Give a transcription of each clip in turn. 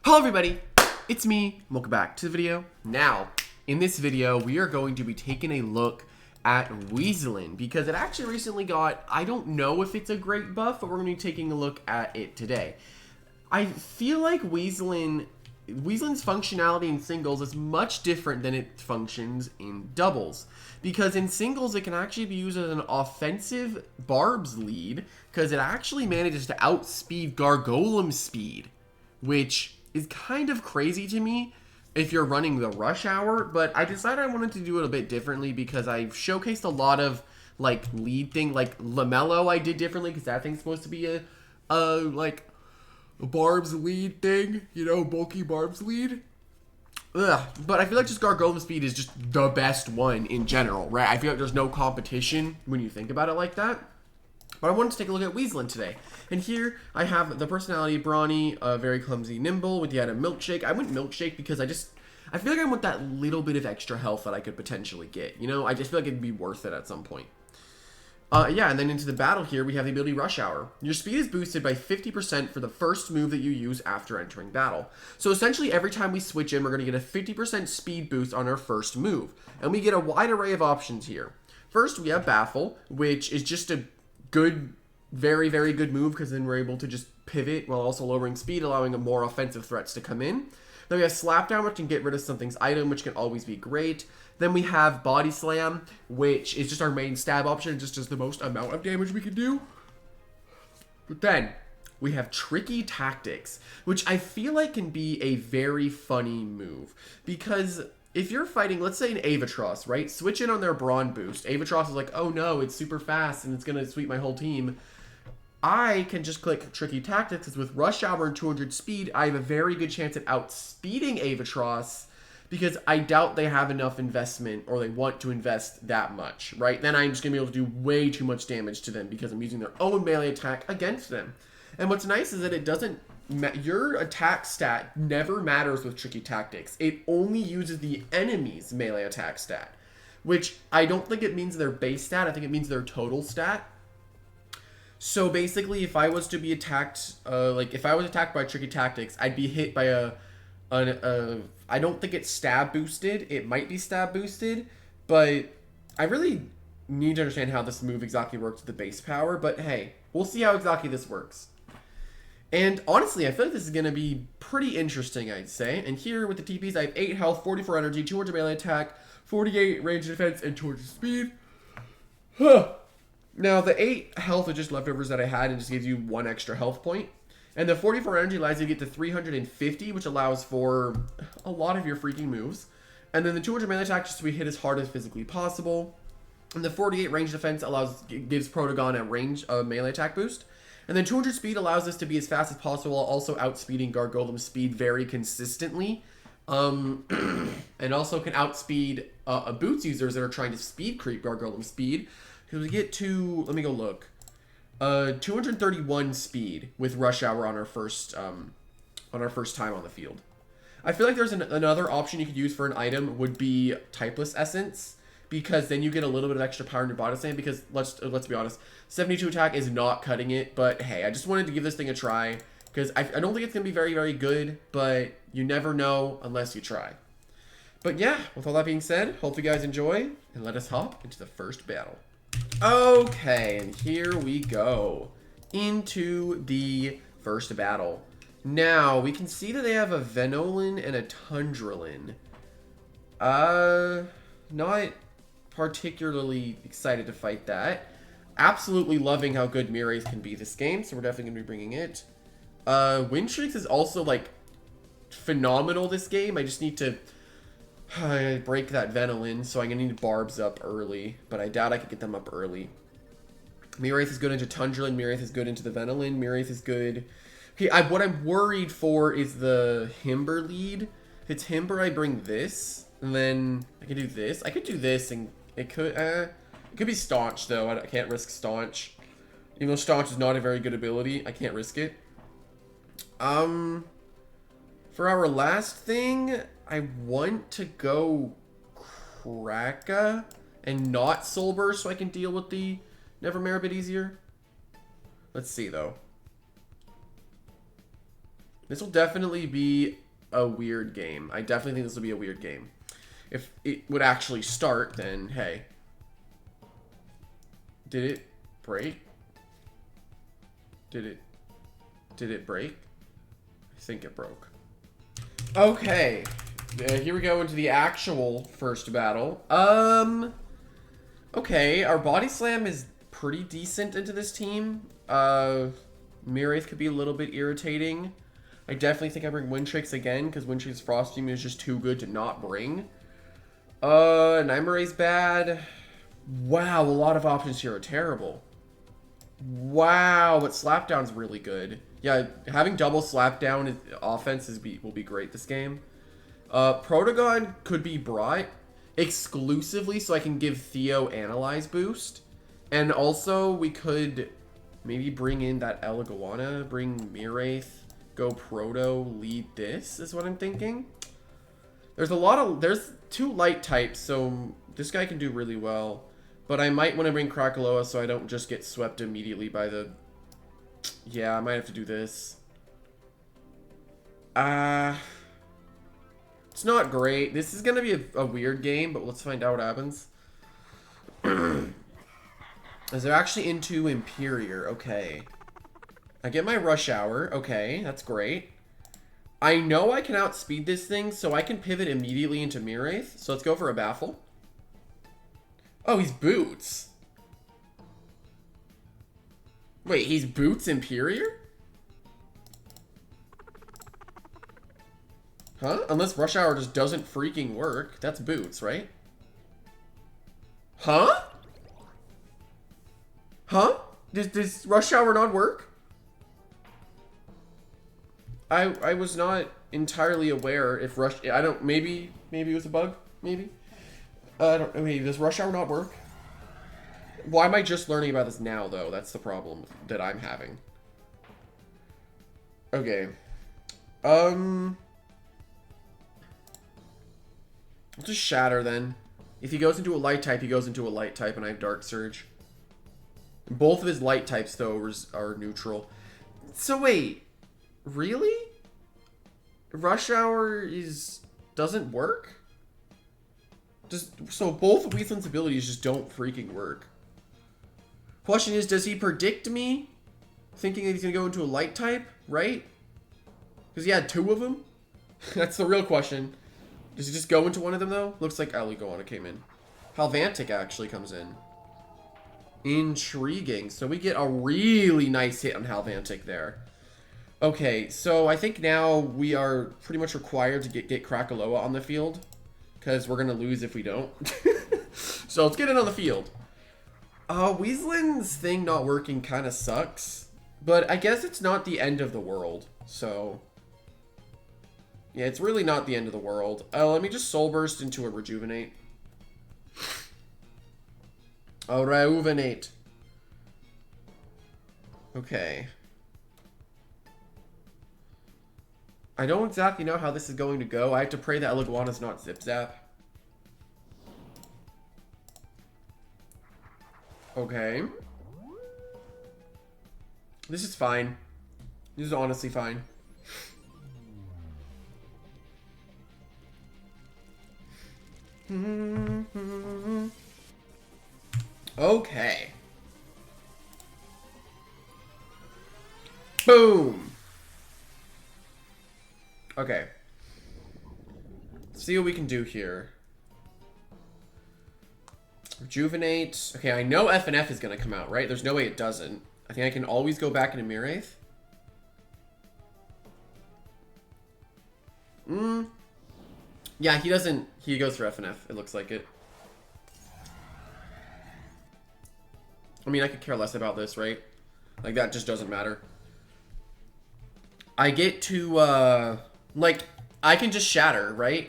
Hello everybody, it's me. Welcome back to the video. Now, in this video, we are going to be taking a look at Weaselin because it actually recently got, I don't know if it's a great buff, but we're going to be taking a look at it today. I feel like Weaselin's functionality in singles is much different than it functions in doubles. Because in singles, it can actually be used as an offensive Barb's lead because it actually manages to outspeed Gargoleme's speed, which is kind of crazy to me if you're running the rush hour, but I decided I wanted to do it a bit differently because I've showcased a lot of like lead thing, like LaMelo I did differently because that thing's supposed to be a Barb's lead thing, you know, bulky Barb's lead. Ugh. But I feel like just Gargoleme's speed is just the best one in general, right? I feel like there's no competition when you think about it like that. But I wanted to take a look at Weaselin today. And here I have the personality Brawny, very clumsy, nimble, with the item Milkshake. I went Milkshake because I feel like I want that little bit of extra health that I could potentially get. You know, I just feel like it'd be worth it at some point. Yeah, and then into the battle here, we have the ability Rush Hour. Your speed is boosted by 50% for the first move that you use after entering battle. So essentially, every time we switch in, we're going to get a 50% speed boost on our first move. And we get a wide array of options here. First, we have Baffle, which is just a good, very, very good move because then we're able to just pivot while also lowering speed, allowing more offensive threats to come in. Then we have Slapdown, which can get rid of something's item, which can always be great. Then we have Body Slam, which is just our main stab option, just does the most amount of damage we can do. But then we have Tricky Tactics, which I feel like can be a very funny move. Because if you're fighting, let's say an Avatros, right? Switch in on their Brawn boost. Avatros is like, oh no, it's super fast and it's going to sweep my whole team. I can just click Tricky Tactics because with Rush Hour and 200 speed, I have a very good chance at outspeeding Avatros because I doubt they have enough investment or they want to invest that much, right? Then I'm just going to be able to do way too much damage to them because I'm using their own melee attack against them. And what's nice is that it doesn't, your attack stat never matters with Tricky Tactics. It only uses the enemy's melee attack stat, which I don't think it means their base stat. I think it means their total stat. So basically, if I was to be attacked, if I was attacked by Tricky Tactics, I'd be hit by I don't think it's stab boosted. It might be stab boosted, but I really need to understand how this move exactly works with the base power. But hey, we'll see how exactly this works. And honestly, I feel like this is going to be pretty interesting, I'd say. And here with the TPs, I have 8 health, 44 energy, 200 melee attack, 48 range defense, and 200 speed. Huh. Now, the 8 health are just leftovers that I had and just gives you 1 extra health point. And the 44 energy allows you to get to 350, which allows for a lot of your freaking moves. And then the 200 melee attack just to be hit as hard as physically possible. And the 48 range defense gives Protagon a melee attack boost. And then 200 speed allows us to be as fast as possible while also outspeeding Gargoleme's speed very consistently. And also can outspeed boots users that are trying to speed creep Gargoleme's speed. Because we get to, let me go look. 231 speed with Rush Hour on our first time on the field. I feel like there's another option you could use for an item would be Typeless Essence, because then you get a little bit of extra power in your body slam. Because let's be honest, 72 attack is not cutting it. But hey, I just wanted to give this thing a try because I don't think it's gonna be very, very good, but you never know unless you try. But yeah, with all that being said, hope you guys enjoy and let us hop into the first battle. Okay, and here we go into the first battle. Now, we can see that they have a Venolin and a Tundralin. Not particularly excited to fight that. Absolutely loving how good Miraith can be this game, so we're definitely going to be bringing it. Windshrieks is also, like, phenomenal this game. I just need to break that Venolin, so I'm going to need Barbs up early, but I doubt I could get them up early. Miraith is good into Tundralin, Miraith is good into the Venolin, Miraith is good. Okay, what I'm worried for is the Himber lead. If it's Himber, I bring this, and then I can do this. I could do this, and it could be Staunch, though. I can't risk Staunch. Even though Staunch is not a very good ability, I can't risk it. For our last thing, I want to go Kraka and not Soul Burst so I can deal with the Nevermare a bit easier. Let's see, though. This will definitely be a weird game. I definitely think this will be a weird game. If it would actually start, then hey. Did it break? Did it break? I think it broke. Okay. Here we go into the actual first battle. Okay, our body slam is pretty decent into this team. Mirwraith could be a little bit irritating. I definitely think I bring Windshakes again, because Windshake's Frost Beam is just too good to not bring. Nightmare's bad. Wow, a lot of options here are terrible. Wow, but Slapdown's really good. Yeah, having double Slapdown offense will be great this game. Protagon could be brought exclusively so I can give Theo Analyze boost. And also, we could maybe bring in that Eleguana, bring Mirwraith, go Proto, lead this, is what I'm thinking. There's two light types, so this guy can do really well. But I might want to bring Krakaloa so I don't just get swept immediately by the... Yeah, I might have to do this. It's not great. This is going to be a weird game, but let's find out what happens. As they're actually into Imperior. Okay. I get my Rush Hour. Okay, that's great. I know I can outspeed this thing, so I can pivot immediately into Mirwraith. So let's go for a Baffle. Oh, he's Boots. Wait, he's Boots Imperior? Huh? Unless Rush Hour just doesn't freaking work. That's Boots, right? Huh? Huh? Does Rush Hour not work? I was not entirely aware if maybe it was a bug? Maybe? I don't know. Maybe does Rush Hour not work? Why am I just learning about this now, though? That's the problem that I'm having. Okay. I'll just Shatter, then. If he goes into a light type, he goes into a light type, and I have Dark Surge. Both of his light types, though, are neutral. So, wait. Really? Rush Hour doesn't work? So both of Weaslin's abilities just don't freaking work. Question is, does he predict me? Thinking that he's going to go into a light type, right? Because he had two of them? That's the real question. Does he just go into one of them, though? Looks like Eleguana came in. Halvantic actually comes in. Intriguing. So we get a really nice hit on Halvantic there. Okay, so I think now we are pretty much required to get Krakaloa on the field. Because we're going to lose if we don't. So let's get it on the field. Weaslin's thing not working kind of sucks. But I guess it's not the end of the world. So, yeah, it's really not the end of the world. Let me just Soul Burst into a Rejuvenate. A Rejuvenate. Okay. I don't exactly know how this is going to go. I have to pray that Eleguana's not Zip Zap. Okay. This is fine. This is honestly fine. Okay. Boom. Okay. Let's see what we can do here. Rejuvenate. Okay, I know FNF is going to come out, right? There's no way it doesn't. I think I can always go back into Mirwraith. Yeah, he doesn't. He goes for FNF. It looks like it. I mean, I could care less about this, right? Like, that just doesn't matter. I get to, like, I can just Shatter, right?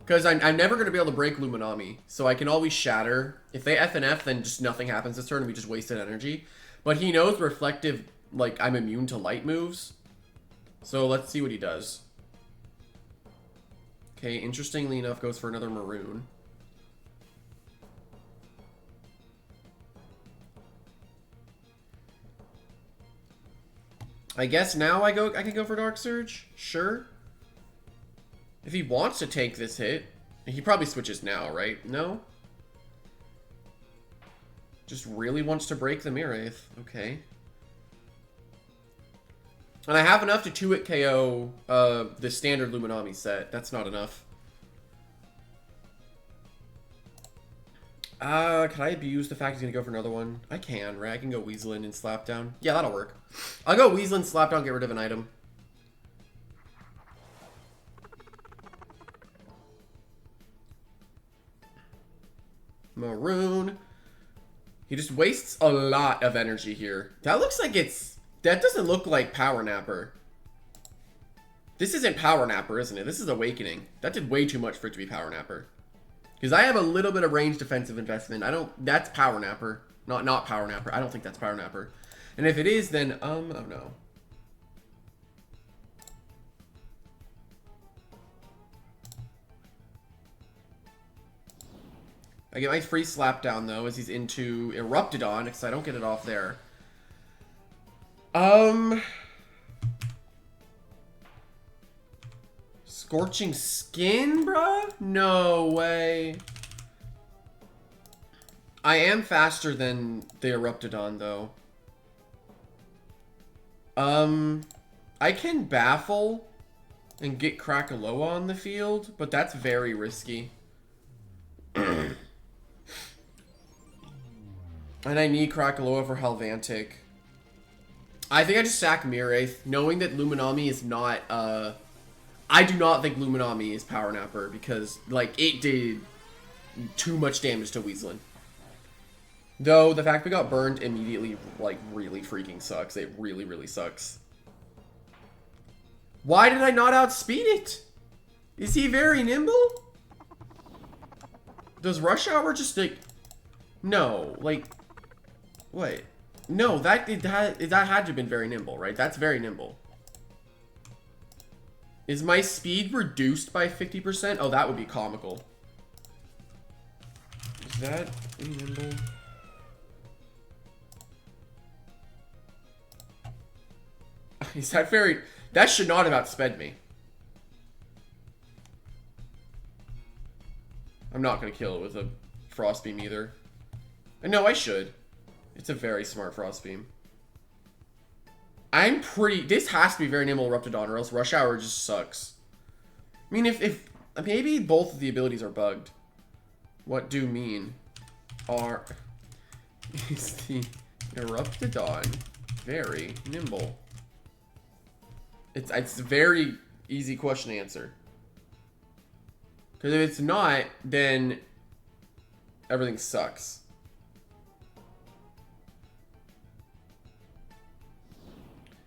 Because I'm never going to be able to break Luminami. So I can always Shatter. If they FNF, then just nothing happens this turn and we just wasted energy. But he knows Reflective, like, I'm immune to light moves. So let's see what he does. Okay, interestingly enough, goes for another Maroon. I guess now I can go for Dark Surge. Sure. If he wants to take this hit, he probably switches now, right? No? Just really wants to break the Mirwraith. Okay. And I have enough to 2-hit KO the standard Luminami set. That's not enough. Can I abuse the fact he's gonna go for another one? I can, right? I can go Weaselin and slap down. Yeah, that'll work. I'll go Weaselin, slap down, get rid of an item. Maroon. He just wastes a lot of energy here. That looks like it's... That doesn't look like Power Napper. This isn't Power Napper, isn't it? This is Awakening. That did way too much for it to be Power Napper. Because I have a little bit of range defensive investment. I don't... That's Power Napper. Not Power Napper. I don't think that's Power Napper. And if it is, then... Oh no. I get my free slap down though, as he's into Eruptidon, because I don't get it off there. Scorching Skin, bruh? No way. I am faster than the Eruptidon though. I can Baffle and get Krakaloa on the field, but that's very risky. And I need Krakaloa for Helvantic. I think I just sack Mirwraith, knowing that Luminami is not, I do not think Luminami is Power Napper, because, like, it did too much damage to Weaselin. Though, the fact we got burned immediately, like, really freaking sucks. It really, really sucks. Why did I not outspeed it? Is he very nimble? Does Rush Hour just, like... No, like... What? No, that had to have been very nimble, right? That's very nimble. Is my speed reduced by 50%? Oh, that would be comical. Is that nimble? Is that very... That should not have outsped me. I'm not going to kill it with a Frost Beam either. And no, I should. It's a very smart Frost Beam. I'm pretty... This has to be very nimble Eruptidon, or else Rush Hour just sucks. I mean, if maybe both of the abilities are bugged. What do mean? Is the Eruptidon very nimble? It's a very easy question to answer. Because if it's not, then everything sucks.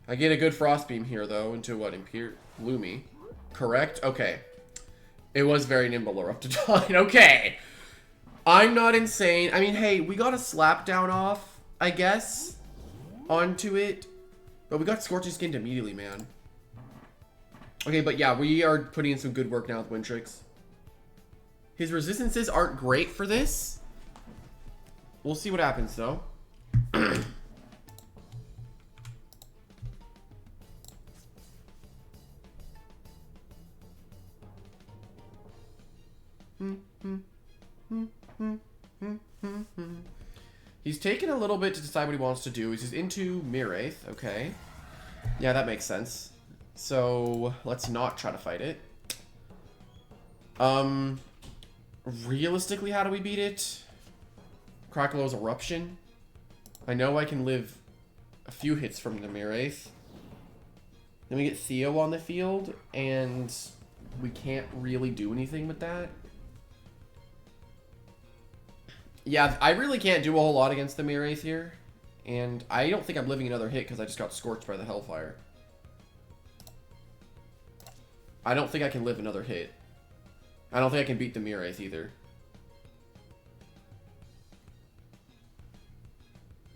I get a good Frost Beam here, though, into what? Lumi. Correct? Okay. It was very nimble Eruptidon. Okay. I'm not insane. I mean, hey, we got a slap down off, I guess, onto it. But we got Scorching Skin immediately, man. Okay, but yeah, we are putting in some good work now with Wintrix. His resistances aren't great for this. We'll see what happens, though. He's taken a little bit to decide what he wants to do. He's into Mirwraith. Okay. Yeah, that makes sense. So, let's not try to fight it. Realistically, how do we beat it? Krakaloa's Eruption. I know I can live a few hits from the Mirwraith. Then we get Theo on the field, and we can't really do anything with that. Yeah, I really can't do a whole lot against the Mirwraith here. And I don't think I'm living another hit because I just got scorched by the Hellfire. I don't think I can live another hit. I don't think I can beat the Mirwraith either.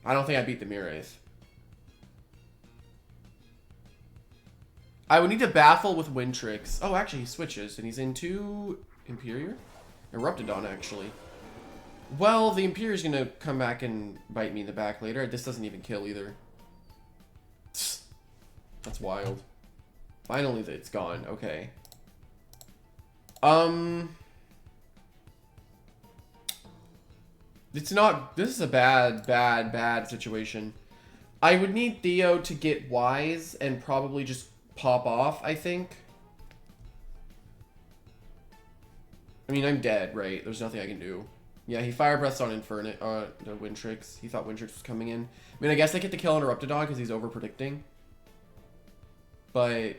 I don't think I beat the Mirwraith. I would need to Baffle with Wintrix. Oh, actually, he switches, and he's into Imperior? Eruptidon, actually. Well, the Imperior's gonna come back and bite me in the back later. This doesn't even kill either. That's wild. Finally, it's gone. Okay. It's not... This is a bad situation. I would need Theo to get wise and probably just pop off, I think. I mean, I'm dead, right? There's nothing I can do. Yeah, he fire breaths on Inferno, the Wintrix. He thought Wintrix was coming in. I mean, I guess I get to kill Interruptodon because he's over predicting. But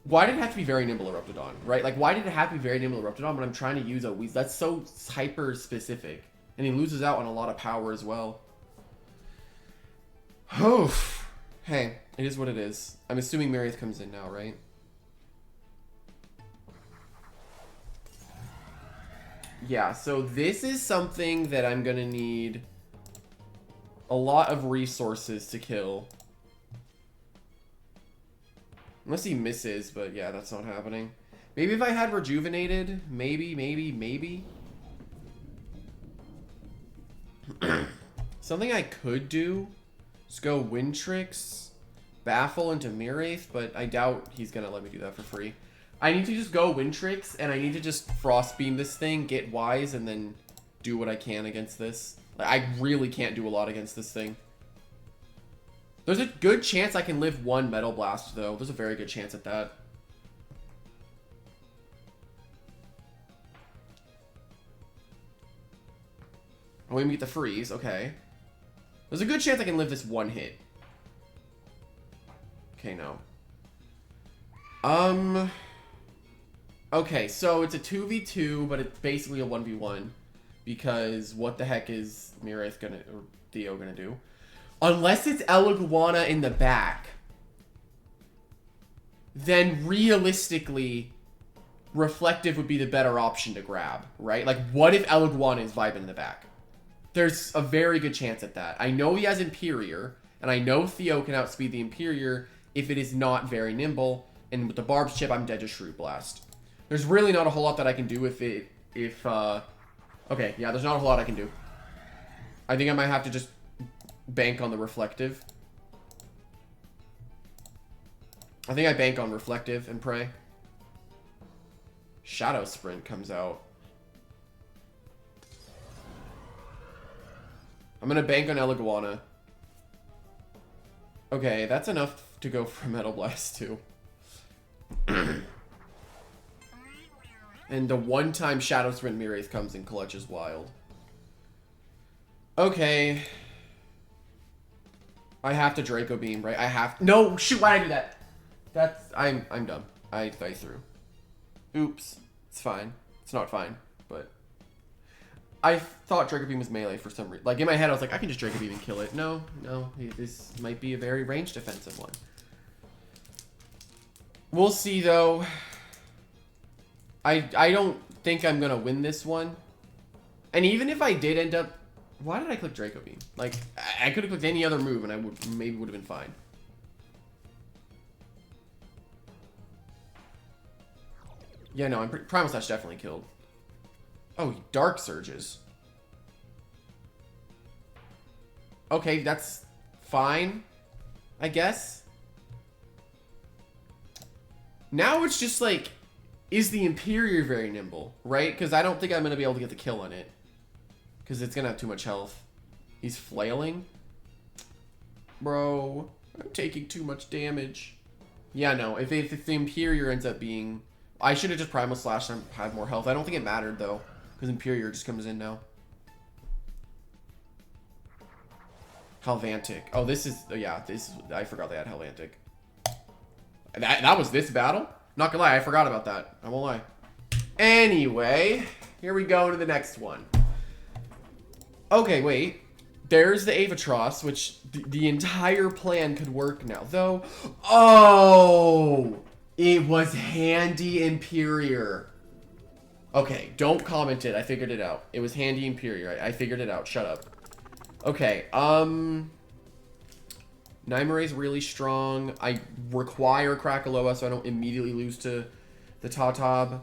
why did it have to be very nimble Eruptodon, right? Like, why did it have to be very nimble Eruptodon when I'm trying to use a Weaselin? That's so hyper specific, and he loses out on a lot of power as well. Oof. Hey, it is what it is. I'm assuming Marith comes in now, right? Yeah, so this is something that I'm gonna need a lot of resources to kill. Unless he misses, but yeah, that's not happening. Maybe if I had Rejuvenated, maybe. Something I could do is go Wintrix, Baffle into Mirwraith, but I doubt he's gonna let me do that for free. I need to just go Wintrix, and I need to just Frost Beam this thing, get wise, and then do what I can against this. Like, I really can't do a lot against this thing. There's a good chance I can live one Metal Blast, though. There's a very good chance at that. Oh, we get the freeze. Okay. There's a good chance I can live this one hit. Okay, no. Okay, so it's a 2v2, but it's basically a 1v1. Because what the heck is Mirwraith gonna, or Theo gonna do? Unless it's Eliguana in the back, then realistically, Reflective would be the better option to grab, right? Like, what if Eliguana is vibing in the back? There's a very good chance at that. I know he has Imperior, and I know Theo can outspeed the Imperior if it is not very nimble, and with the Barb's chip, I'm dead to Shroot Blast. There's really not a whole lot that I can do okay, yeah, there's not a whole lot I can do. I think I might have to just bank on the Reflective. I think I bank on Reflective and pray. Shadow Sprint comes out. I'm gonna bank on Eliguana. Okay, that's enough to go for Metal Blast too. And the one-time Shadow Sprint Mirwraith comes in clutch is wild. Okay. I have to Draco Beam, right? I have... No! Shoot, why did I do that? That's... I'm dumb. I threw. Oops. It's fine. It's not fine, but... I thought Draco Beam was melee for some reason. Like, in my head, I was like, I can just Draco Beam and kill it. No. This might be a very ranged defensive one. We'll see, though. I don't think I'm gonna win this one. And even if I did end up... Why did I click Draco Beam? Like, I could have clicked any other move and I maybe would have been fine. Yeah, no, Primal Slash definitely killed. Oh, Dark Surges. Okay, that's fine, I guess. Now it's just like, is the Imperior very nimble, right? Because I don't think I'm going to be able to get the kill on it. Because it's going to have too much health. He's flailing. Bro, I'm taking too much damage. Yeah, no, if the Imperior ends up being... I should have just Primal Slash and had more health. I don't think it mattered, though. Because Imperior just comes in now. Halvantic. Oh, this is... Yeah, this... I forgot they had Halvantic. That was this battle? Not gonna lie, I forgot about that. I won't lie. Anyway, here we go to the next one. Okay, wait. There's the Avatros, which the entire plan could work now. Though... Oh! It was Handy Imperior. Okay, don't comment it. I figured it out. It was Handy Imperior. I figured it out. Shut up. Okay, Naimare's really strong. I require Krakaloa so I don't immediately lose to the Tatab.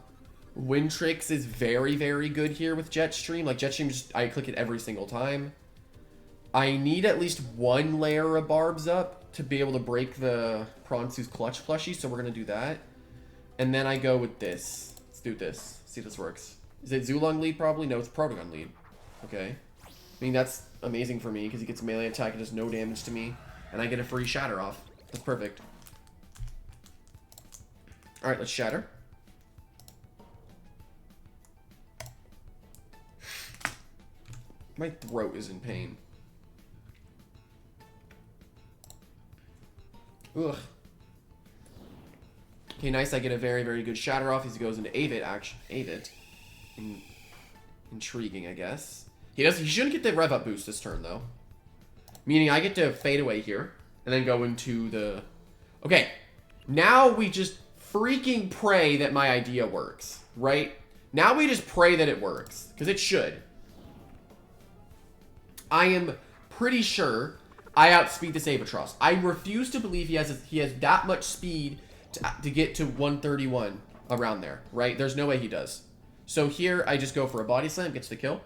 Wintrix is very, very good here with Jetstream. Like, Jetstream, just I click it every single time. I need at least one layer of Barbs up to be able to break the Pronsu's clutch plushie, so we're going to do that. And then I go with this. Let's do this. See if this works. Is it Zulong lead probably? No, it's Protogon lead. Okay. I mean, that's amazing for me because he gets melee attack and does no damage to me. And I get a free shatter off. That's perfect. Alright, let's shatter. My throat is in pain. Ugh. Okay, nice. I get a very, very good shatter off as he goes into Avit, actually. Avit. Intriguing, I guess. He shouldn't get the rev up boost this turn, though. Meaning I get to fade away here. And then go into the... Okay. Now we just freaking pray that my idea works. Right? Now we just pray that it works. Because it should. I am pretty sure I outspeed this Avatros. I refuse to believe he has that much speed to get to 131 around there, right? There's no way he does. So here, I just go for a body slam, gets the kill.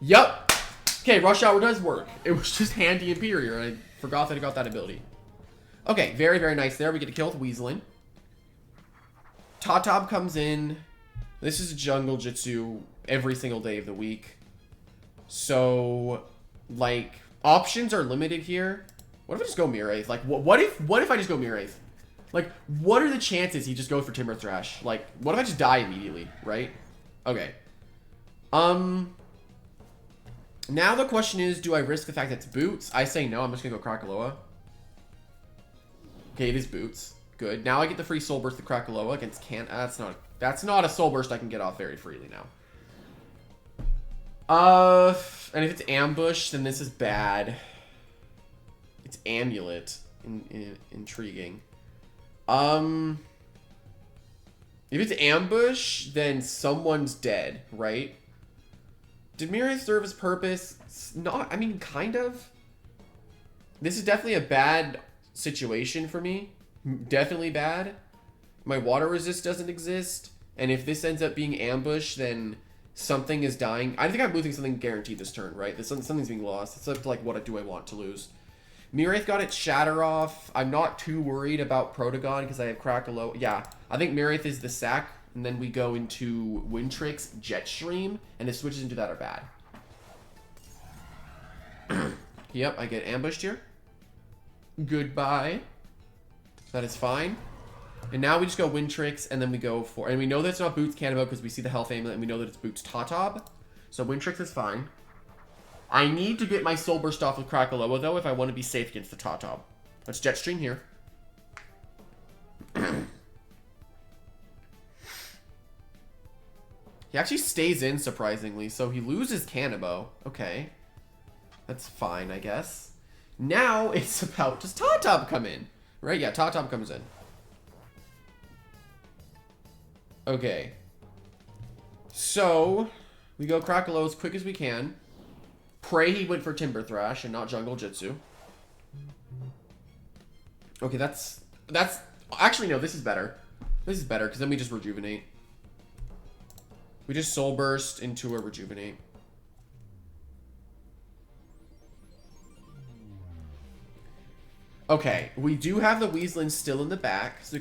Yup! Okay, Rush Hour does work. It was just handy inferior, and I forgot that I got that ability. Okay, very, very nice there. We get a kill with Weaselin. Tatab comes in. This is a jungle Jitsu every single day of the week. So... like, options are limited here. What if I just go Mirror Like, what if I just go Mirror Like, what are the chances he just goes for Timber Thrash? Like, what if I just die immediately, right? Okay. Now the question is, do I risk the fact that it's Boots? I say no, I'm just gonna go Krakaloa. Okay, it is Boots. Good. Now I get the free Soul Burst the Krakaloa against that's not a Soul Burst I can get off very freely now. And if it's Ambush, then this is bad. It's Amulet. Intriguing. If it's Ambush, then someone's dead, right? Did Mirror serve his purpose? Not, I mean, kind of. This is definitely a bad situation for me. Definitely bad. My water resist doesn't exist. And if this ends up being Ambush, then... something is dying. I think I'm losing something guaranteed this turn, right? Something's being lost. It's up to, like, what do I want to lose? Mirwraith got its shatter off. I'm not too worried about Protogon because I have Krakaloa. Yeah, I think Mirwraith is the sack. And then we go into Wintrix, Jetstream. And the switches into that are bad. Yep, I get ambushed here. Goodbye. That is fine. And now we just go Wintrix, and then we go for... and we know that it's not Boots Cannonball because we see the Health Amulet, and we know that it's Boots Tatab. So Wintrix is fine. I need to get my Soul Burst off with Krakaloa, though, if I want to be safe against the Tatab. Let's Jetstream here. He actually stays in, surprisingly, so he loses Cannonball. Okay. That's fine, I guess. Now it's about... does Tatab come in? Right? Yeah, Tatab comes in. Okay. So, we go Krakaloa as quick as we can. Pray he went for Timber Thrash and not Jungle Jitsu. Okay, that's... actually, no, this is better. This is better, because then we just Rejuvenate. We just Soul Burst into a Rejuvenate. Okay, we do have the Weaselin still in the back, so we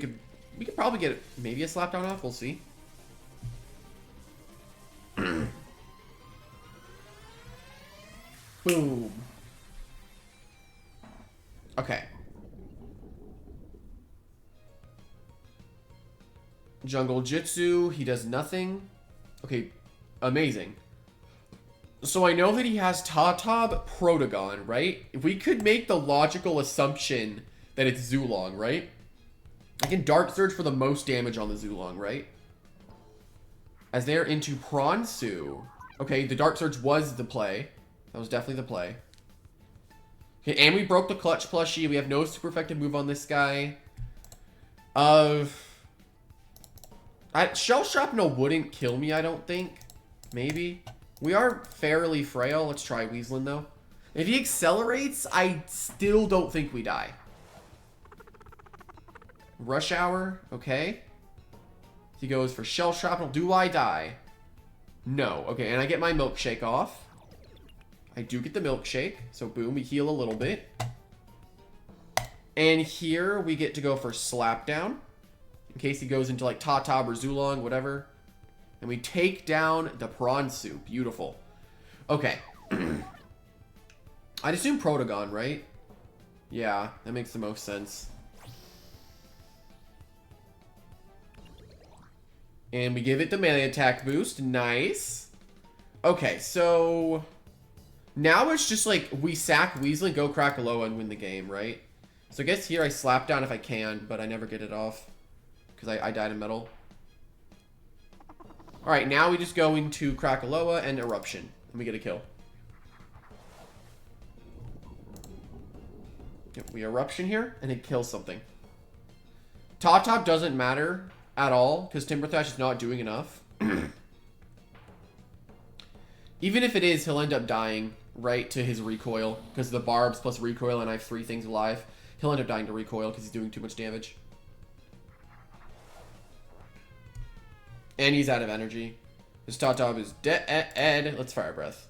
could probably get maybe a Slapdown off. We'll see. Boom. Okay. Jungle Jitsu. He does nothing. Okay. Amazing. So I know that he has Tatab Protogon, right? If we could make the logical assumption that it's Zulong, right? I can Dark Surge for the most damage on the Zulong, right? As they're into Pronsu. Okay, the Dark Surge was the play. That was definitely the play. Okay, and we broke the Clutch plushie. We have no super effective move on this guy. Shell Shrapnel wouldn't kill me, I don't think. Maybe. We are fairly frail. Let's try Weaselin, though. If he accelerates, I still don't think we die. Rush Hour, okay. He goes for Shell Shrapnel. Do I die? No. Okay, and I get my Milkshake off. I do get the Milkshake. So, boom, we heal a little bit. And here we get to go for Slapdown. In case he goes into like Tatab or Zulong, whatever. And we take down the Prawn Soup. Beautiful. Okay. I'd assume Protagon, right? Yeah, that makes the most sense. And we give it the melee attack boost. Nice. Okay, so... now it's just like, we sack Weaseling, go Krakaloa, and win the game, right? So I guess here I slap down if I can, but I never get it off. Because I died in metal. Alright, now we just go into Krakaloa and Eruption. And we get a kill. Yep, we Eruption here, and it kills something. Top doesn't matter at all, because Timber Thrash is not doing enough. Even if it is, he'll end up dying, right, to his recoil. Because the barbs plus recoil, and I have 3 things alive. He'll end up dying to recoil, because he's doing too much damage. And he's out of energy. His Top is dead. Let's Fire Breath.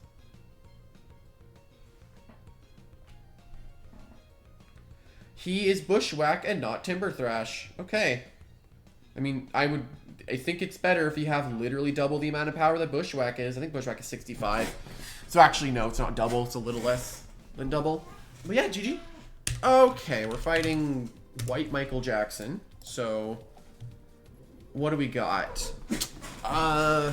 He is Bushwhack and not Timber Thrash. Okay. I mean, I think it's better if you have literally double the amount of power that Bushwhack is. I think Bushwhack is 65. So actually, no, it's not double. It's a little less than double. But yeah, GG. Okay, we're fighting White Michael Jackson. So, what do we got? I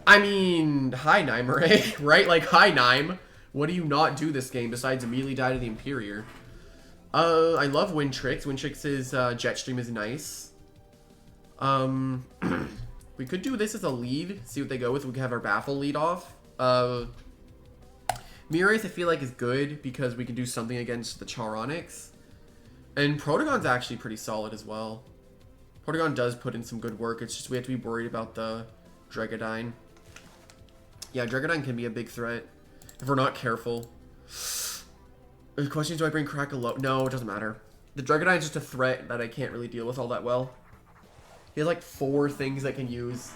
mean, hi, Nymare, right? Like, hi, Nime. What do you not do this game besides immediately die to the Imperior? I love Wind Tricks. Wind Tricks' Jetstream is nice. We could do this as a lead. See what they go with. We could have our Baffle lead off. Mirrors, I feel like, is good because we can do something against the Charonics. And Protagon's actually pretty solid as well. Protagon does put in some good work. It's just we have to be worried about the Dregadine. Yeah, Dregadine can be a big threat if we're not careful. The question is, do I bring Krakaloa? No, it doesn't matter. The Dregadine is just a threat that I can't really deal with all that well. He has like 4 things I can use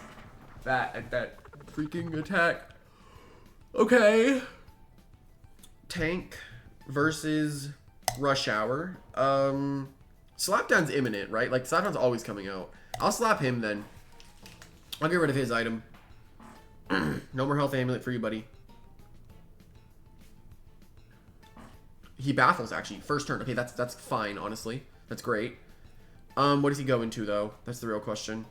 at that freaking attack. Okay. Tank versus Rush Hour. Slapdown's imminent, right? Like, Slapdown's always coming out. I'll slap him then. I'll get rid of his item. No more health amulet for you, buddy. He baffles, actually. First turn. Okay, that's fine, honestly. That's great. What does he go into, though? That's the real question.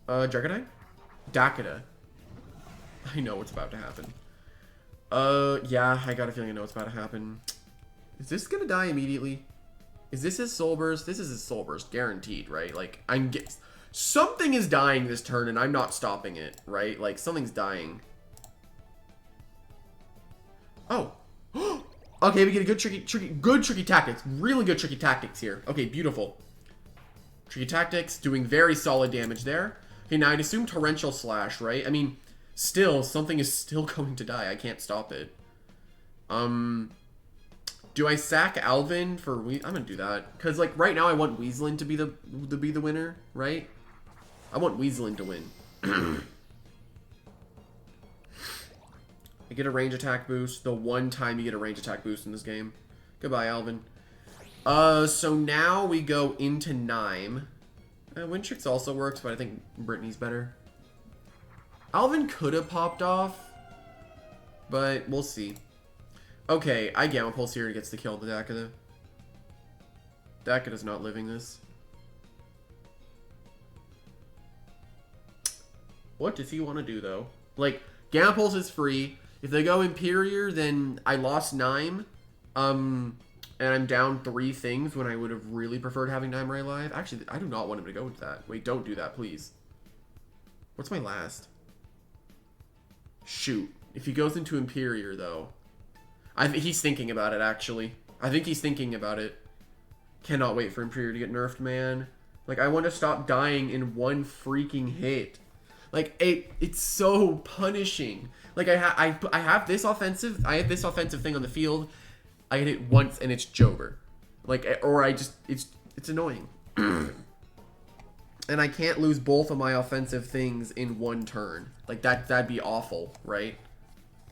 Dragonite? Dakota. I know what's about to happen. Yeah, I got a feeling I know what's about to happen. Is this gonna die immediately? Is this his Soul Burst? This is his Soul Burst, guaranteed, right? Like, something is dying this turn, and I'm not stopping it, right? Like, something's dying. Oh. Okay, we get a good tricky tactics. Really good tricky tactics here. Okay, beautiful. Tricky tactics, doing very solid damage there. Okay, now I'd assume Torrential Slash, right? I mean, still, something is still going to die. I can't stop it. Do I sack Alvin for I'm gonna do that. Because, like, right now I want Weaselin to be the winner, right? I want Weaselin to win. I get a range attack boost. The one time you get a range attack boost in this game. Goodbye, Alvin. So now we go into Nime. Wind Tricks also works, but I think Brittany's better. Alvin could have popped off, but we'll see. Okay, I Gamma Pulse here and gets the kill on the Dakota. Dakota's not living this. What does he want to do, though? Like, Gamma Pulse is free. If they go Imperior, then I lost Nime. And I'm down 3 things when I would have really preferred having Nime Ray alive. Actually, I do not want him to go into that. Wait, don't do that, please. What's my last? Shoot. If he goes into Imperior, though. He's thinking about it, actually. I think he's thinking about it. Cannot wait for Imperior to get nerfed, man. Like, I want to stop dying in 1 freaking hit. Like, it's so punishing. Like, I have this offensive thing on the field. I hit it once and it's Jover. Like, or it's annoying. And I can't lose both of my offensive things in 1 turn. Like, that'd be awful, right?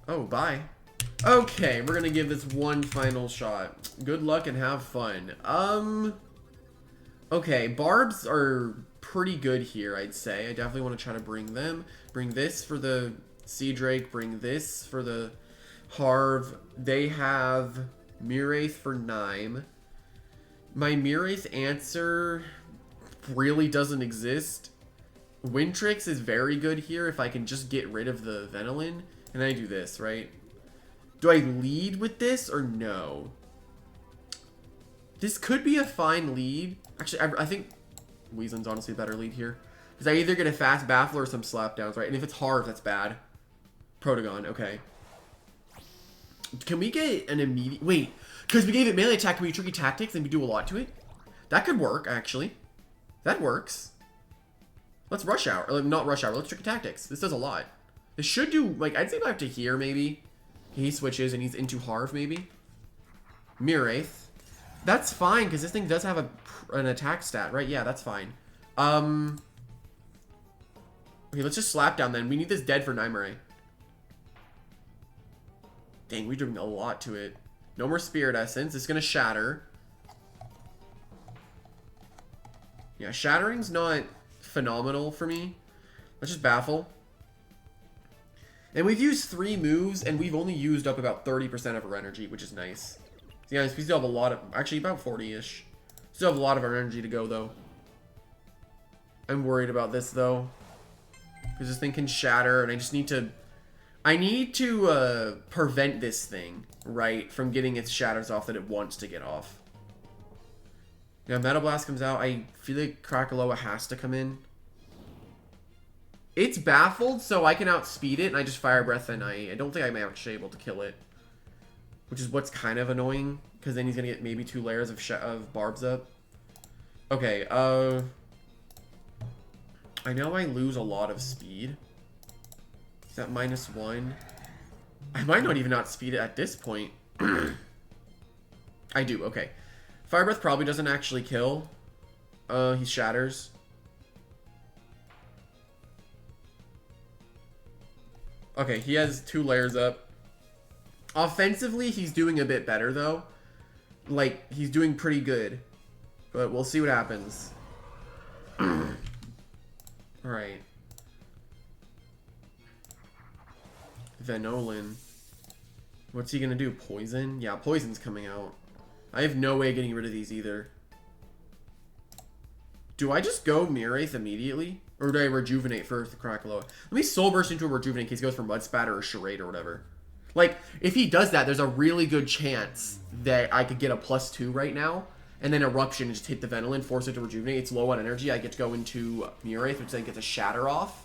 Oh, bye. Okay, we're gonna give this one final shot. Good luck and have fun. Okay, barbs are pretty good here, I'd say. I definitely want to try to bring them. Bring this for the Sea Drake. Bring this for the Harv. They have Miraith for Nime. My Miraith answer really doesn't exist. Wintrix is very good here if I can just get rid of the Weaselin. And I do this, right? Do I lead with this or no? This could be a fine lead. Actually, I think Weaselin's honestly a better lead here. Because I either get a fast baffle or some slapdowns, right? And if it's hard, that's bad. Protagon, okay. Can we get an immediate... Wait, because we gave it melee attack, can we tricky tactics and we do a lot to it? That could work, actually. That works. Let's rush hour. Or not rush hour, let's tricky tactics. This does a lot. This should do, like, I'd say back to here, maybe. He switches and he's into Harv, maybe. Miraith. That's fine, because this thing does have an attack stat, right? Yeah, that's fine. Okay, let's just slap down then. We need this dead for Nymare. Dang, we're doing a lot to it. No more Spirit Essence. It's going to shatter. Yeah, shattering's not phenomenal for me. Let's just baffle. And we've used 3 moves, and we've only used up about 30% of our energy, which is nice. Yeah, we still have a lot of... Actually, about 40-ish. Still have a lot of our energy to go, though. I'm worried about this, though. Because this thing can shatter, and I just need to... I need to prevent this thing, right, from getting its shatters off that it wants to get off. Yeah, Metal Blast comes out. I feel like Krakaloa has to come in. It's baffled, so I can outspeed it, and I just Fire Breath, and I don't think I'm actually able to kill it. Which is what's kind of annoying, because then he's going to get maybe 2 layers of barbs up. Okay, I know I lose a lot of speed. Is that -1? I might not even outspeed it at this point. I do, okay. Fire Breath probably doesn't actually kill. He shatters. Okay, he has 2 layers up. Offensively, he's doing a bit better, though. Like, he's doing pretty good. But we'll see what happens. Alright. Weaselin. What's he gonna do? Poison? Yeah, poison's coming out. I have no way of getting rid of these either. Do I just go Miraith immediately? Or do I rejuvenate first the Krakaloa? Let me Soul Burst into a rejuvenate in case he goes for Mud Spatter or Charade or whatever. Like, if he does that, there's a really good chance that I could get a +2 right now. And then Eruption and just hit the Weaselin, force it to rejuvenate. It's low on energy. I get to go into Miraith, which then gets a Shatter off.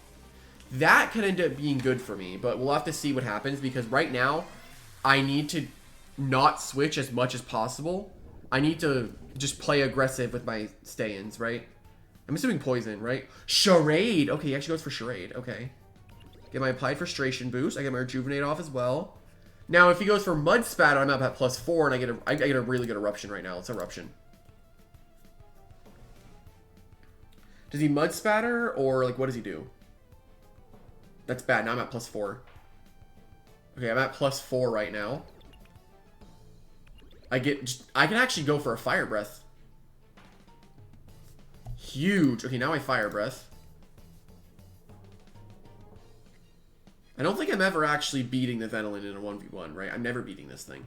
That could end up being good for me. But we'll have to see what happens. Because right now, I need to not switch as much as possible. I need to just play aggressive with my stay-ins, right? I'm assuming Poison, right? Charade! Okay, he actually goes for Charade. Okay. Get my Applied Frustration boost. I get my Rejuvenate off as well. Now, if he goes for Mud Spatter, I'm up at +4, and I get a really good Eruption right now. It's Eruption. Does he Mud Spatter, or, like, what does he do? That's bad. Now I'm at +4. Okay, I'm at +4 right now. I can actually go for a Fire Breath. Huge. Okay, now I Fire Breath. I don't think I'm ever actually beating the Weaselin in a 1v1, right? I'm never beating this thing.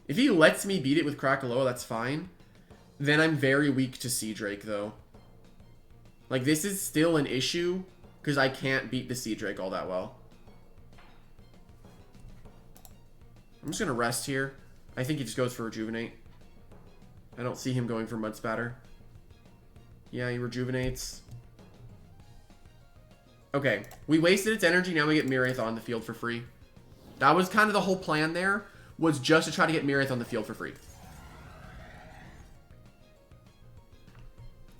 If he lets me beat it with Krakaloa, that's fine. Then I'm very weak to Sea Drake, though. Like, this is still an issue, because I can't beat the Sea Drake all that well. I'm just going to rest here. I think he just goes for Rejuvenate. I don't see him going for Mud Spatter. Yeah, he rejuvenates. Okay, we wasted its energy. Now we get Miraith on the field for free. That was kind of the whole plan there, was just to try to get Miraith on the field for free.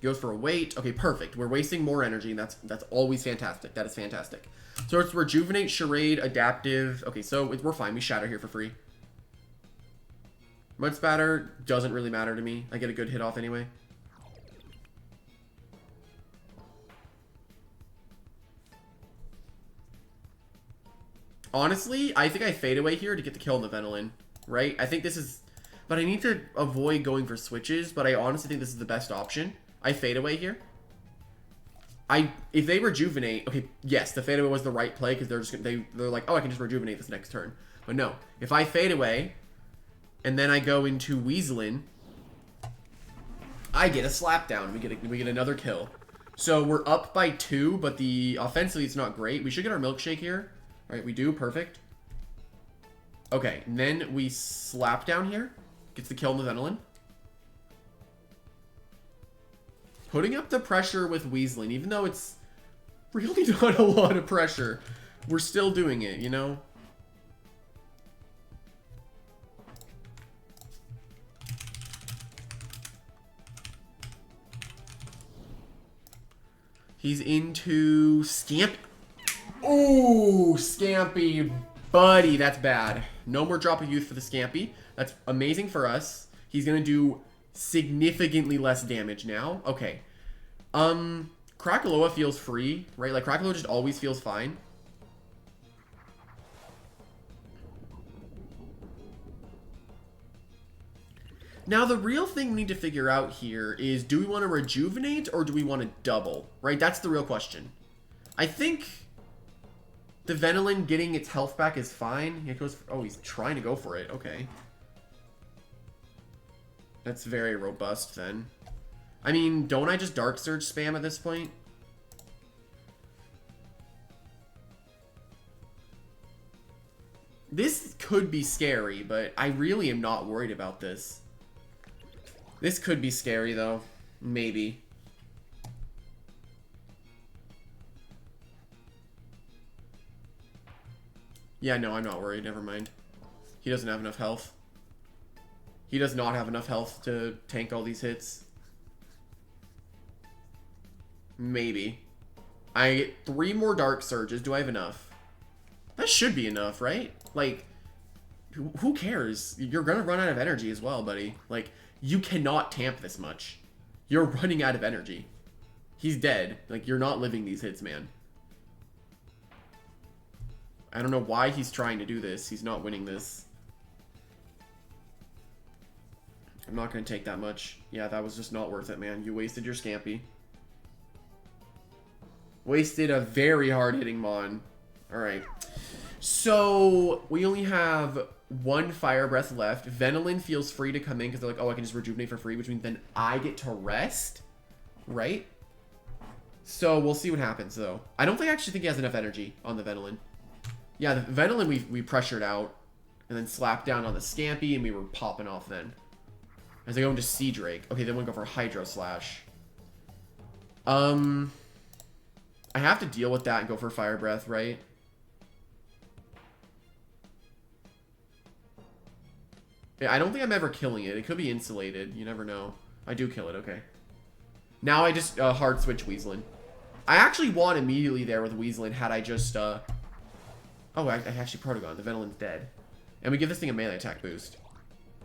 Goes for a wait. Okay, perfect. We're wasting more energy, and that's always fantastic. That is fantastic. So it's Rejuvenate, Charade, Adaptive. Okay, so we're fine. We Shatter here for free. Mud Spatter doesn't really matter to me. I get a good hit off anyway. Honestly, I think I fade away here to get the kill on the Weaselin, right? I think this is... But I need to avoid going for switches, but I honestly think this is the best option. I fade away here. If they rejuvenate... Okay, yes, the fade away was the right play because they're just they're like, oh, I can just rejuvenate this next turn. But no, if I fade away and then I go into Weaselin, I get a slap down. We get another kill. So we're up by 2, but the offensively it's not great. We should get our milkshake here. All right, we do. Perfect. Okay, and then we slap down here. Gets the kill on the Weaselin. Putting up the pressure with Weaseling, even though it's really not a lot of pressure, we're still doing it, you know? He's into Scamp. Ooh, Scampy. Buddy, that's bad. No more drop of youth for the Scampy. That's amazing for us. He's going to do significantly less damage now. Okay. Krakaloa feels free, right? Like, Krakaloa just always feels fine. Now, the real thing we need to figure out here is, do we want to rejuvenate or do we want to double, right? That's the real question. I think the Weaselin getting its health back is fine. It goes for, oh, he's trying to go for it. Okay. That's very robust, then. I mean, don't I just Dark Surge spam at this point? This could be scary, but I really am not worried about this. This could be scary, though. Maybe. Yeah, no, I'm not worried. Never mind. He doesn't have enough health. He does not have enough health to tank all these hits. Maybe. I get 3 more Dark Surges. Do I have enough? That should be enough, right? Like, who cares? You're gonna run out of energy as well, buddy. Like, you cannot tamp this much. You're running out of energy. He's dead. Like, you're not living these hits, man. I don't know why he's trying to do this. He's not winning this. I'm not going to take that much. Yeah, that was just not worth it, man. You wasted your Scampy. Wasted a very hard-hitting Mon. Alright. So, we only have 1 Fire Breath left. Weaselin feels free to come in because they're like, oh, I can just rejuvenate for free, which means then I get to rest. Right? So, we'll see what happens, though. I don't actually think he has enough energy on the Weaselin. Yeah, the Weaselin we pressured out and then slapped down on the Scampy and we were popping off then. As I go into Sea Drake. Okay, then we'll go for Hydro Slash. I have to deal with that and go for Fire Breath, right? Yeah, I don't think I'm ever killing it. It could be insulated. You never know. I do kill it, okay. Now I just hard switch Weaselin. I actually won immediately there with Weaselin had I just... Oh, I actually Protogon. The Weaselin's dead. And we give this thing a melee attack boost.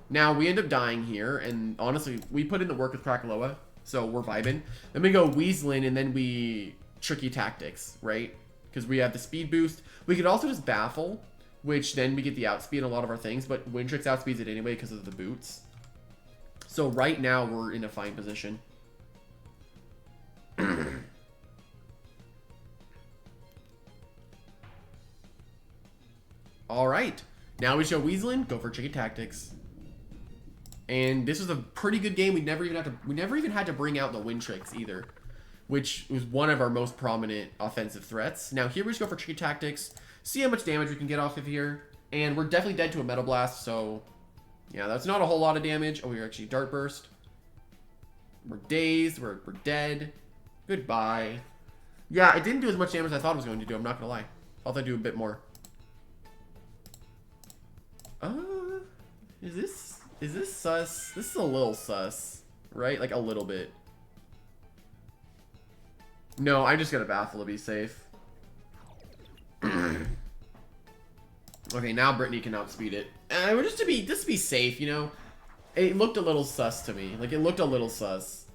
Now, we end up dying here, and honestly, we put in the work with Krakaloa, so we're vibing. Then we go Weaselin, and then we Tricky Tactics, right? Because we have the speed boost. We could also just Baffle, which then we get the outspeed in a lot of our things, but Windtrix outspeeds it anyway because of the boots. So right now, we're in a fine position. Alright, now we show Weaselin, go for Tricky Tactics. And this was a pretty good game. We never even had to bring out the Windtrix either, which was one of our most prominent offensive threats. Now here we just go for Tricky Tactics, see how much damage we can get off of here, and we're definitely dead to a Metal Blast, so yeah, that's not a whole lot of damage. Oh, we're actually Dart Burst. We're dazed, we're dead. Goodbye. Yeah, it didn't do as much damage as I thought it was going to do, I'm not gonna lie. I thought I'd do a bit more. Is this sus? This is a little sus, right? Like a little bit. No, I just gotta Baffle to be safe. Okay, now Brittany can outspeed it. Just to be safe, you know? It looked a little sus to me. Like, it looked a little sus.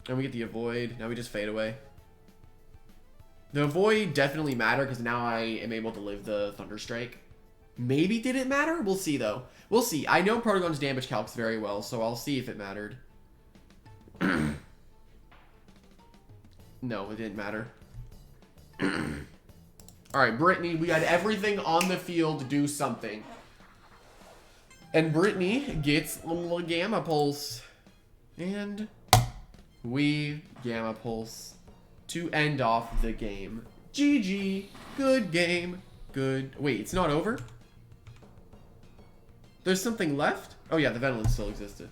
And we get the avoid. Now we just fade away. The Void definitely mattered because now I am able to live the Thunderstrike. Maybe did it matter? We'll see, though. We'll see. I know Protogon's damage calcs very well, so I'll see if it mattered. No, it didn't matter. Alright, Brittany, we had everything on the field to do something. And Brittany gets a little Gamma Pulse. And we Gamma Pulse to end off the game. GG. Good game. Good. Wait, it's not over? There's something left? Oh yeah, the Weaselin still existed.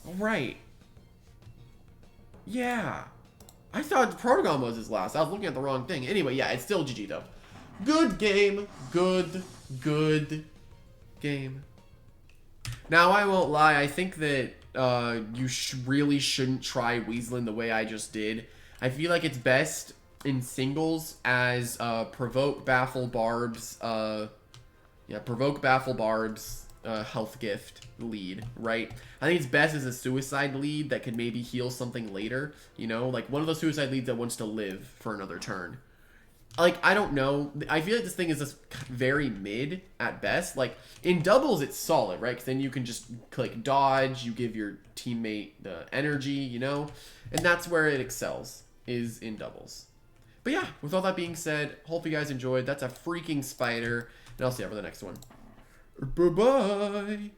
Alright. Yeah. I thought Protogon was his last. I was looking at the wrong thing. Anyway, yeah, it's still GG though. Good game. Good game. Now, I won't lie. I think that you really shouldn't try Weaselin the way I just did. I feel like it's best in singles as Provoke, Baffle, Barbs, Provoke, Baffle, Barbs, Health Gift lead, right? I think it's best as a suicide lead that could maybe heal something later, you know? Like, one of those suicide leads that wants to live for another turn. Like, I don't know. I feel like this thing is just very mid at best. Like, in doubles, it's solid, right? Because then you can just click dodge. You give your teammate the energy, you know? And that's where it excels, is in doubles. But yeah, with all that being said, hope you guys enjoyed. That's a freaking spider. And I'll see you for the next one. Bye-bye.